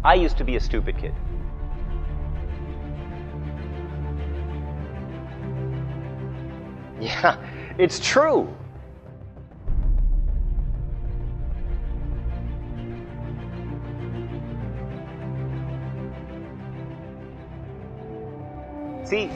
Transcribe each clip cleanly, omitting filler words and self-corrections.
I used to be a stupid kid. Yeah, it's true. See,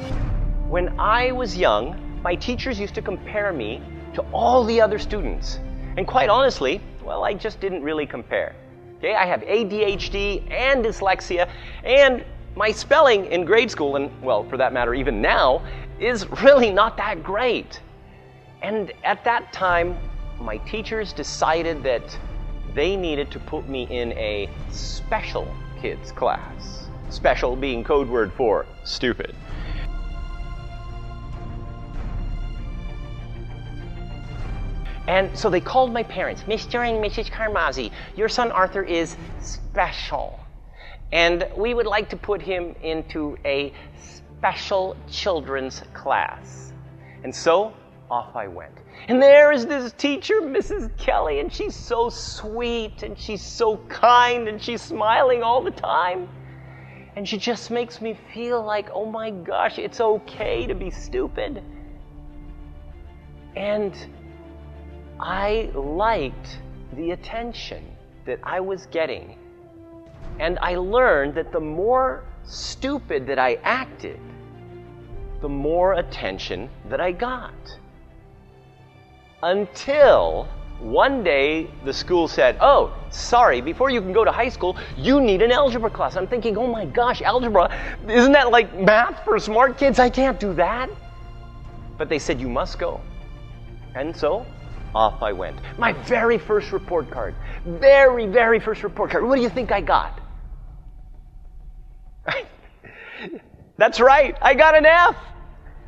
when I was young, my teachers used to compare me to all the other students. And quite honestly, well, I just didn't really compare. Okay, I have ADHD and dyslexia, and my spelling in grade school, and well, for that matter, even now, is really not that great. And at that time, my teachers decided that they needed to put me in a special kids class. Special being code word for stupid. And so they called my parents, Mr. and Mrs. Carmazzi, your son Arthur is special. And we would like to put him into a special children's class. And so off I went. And there is this teacher, Mrs. Kelly, and she's so sweet, and she's so kind, and she's smiling all the time. And she just makes me feel like, oh my gosh, it's okay to be stupid. And I liked the attention that I was getting. And I learned that the more stupid that I acted, the more attention that I got. Until one day the school said, oh, sorry, before you can go to high school, you need an algebra class. I'm thinking, oh my gosh, algebra, isn't that like math for smart kids? I can't do that. But they said, you must go. And so off I went. My very first report card. Very, very first report card. What do you think I got? That's right. I got an F.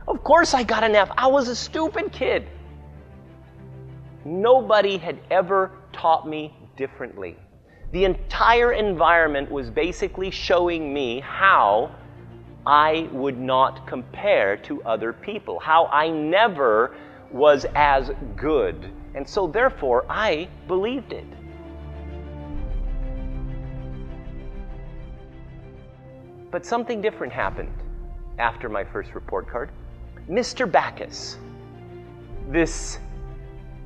Of course I got an F. I was a stupid kid. Nobody had ever taught me differently. The entire environment was basically showing me how I would not compare to other people, how I never was as good. And so therefore, I believed it. But something different happened after my first report card. Mr. Backus, this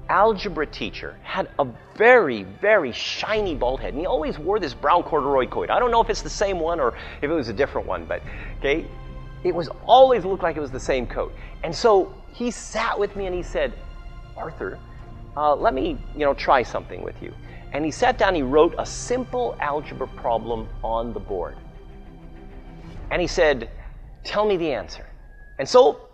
algebra teacher, had a very, very shiny bald head, and he always wore this brown corduroy coat. I don't know if it's the same one or if it was a different one, but okay, it was always looked like it was the same coat. And so he sat with me and he said, Arthur, let me try something with you. And he sat down, he wrote a simple algebra problem on the board. And he said, tell me the answer. And so,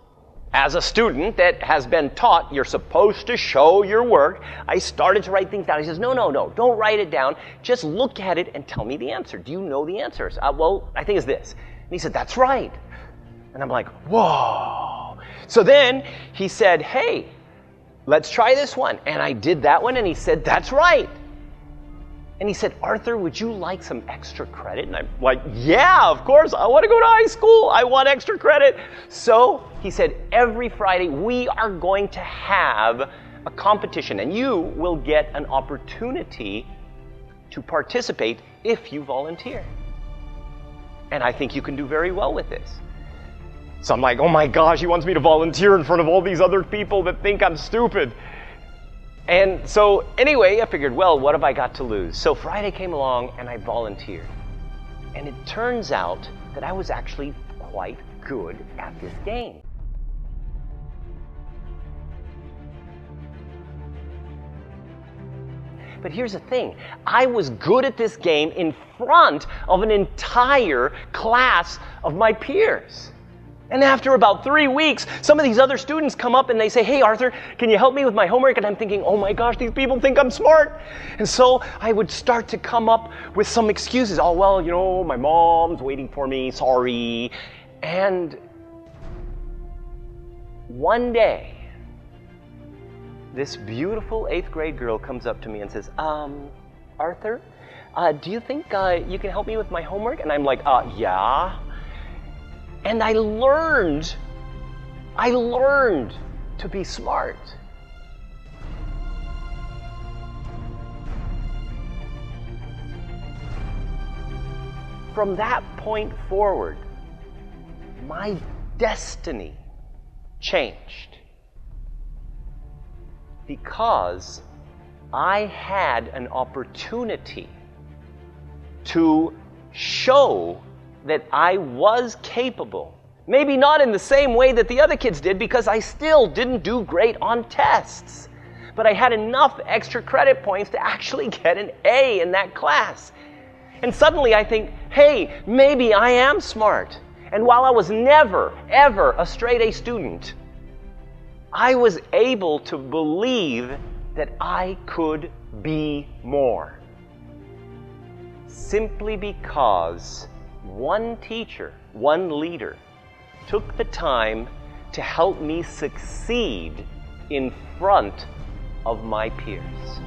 as a student that has been taught you're supposed to show your work, I started to write things down. He says, no, don't write it down. Just look at it and tell me the answer. Do you know the answers? Well, I think it's this. And he said, that's right. And I'm like, whoa. So then he said, hey, let's try this one. And I did that one, and he said, that's right. And he said, Arthur, would you like some extra credit? And I'm like, yeah, of course. I want to go to high school. I want extra credit. So he said, every Friday we are going to have a competition, and you will get an opportunity to participate if you volunteer. And I think you can do very well with this. So I'm like, oh my gosh, he wants me to volunteer in front of all these other people that think I'm stupid. And so anyway, I figured, well, what have I got to lose? So Friday came along and I volunteered. And it turns out that I was actually quite good at this game. But here's the thing, I was good at this game in front of an entire class of my peers. And after about 3 weeks, some of these other students come up and they say, hey, Arthur, can you help me with my homework? And I'm thinking, oh my gosh, these people think I'm smart. And so I would start to come up with some excuses. Oh, well, my mom's waiting for me, sorry. And one day, this beautiful 8th grade girl comes up to me and says, Arthur, do you think you can help me with my homework? And I'm like, yeah. And I learned to be smart. from that point forward, my destiny changed. Because I had an opportunity to show that I was capable. Maybe not in the same way that the other kids did, because I still didn't do great on tests. But I had enough extra credit points to actually get an A in that class. And suddenly I think, hey, maybe I am smart. And while I was never, ever a straight A student, I was able to believe that I could be more. Simply because one teacher, one leader, took the time to help me succeed in front of my peers.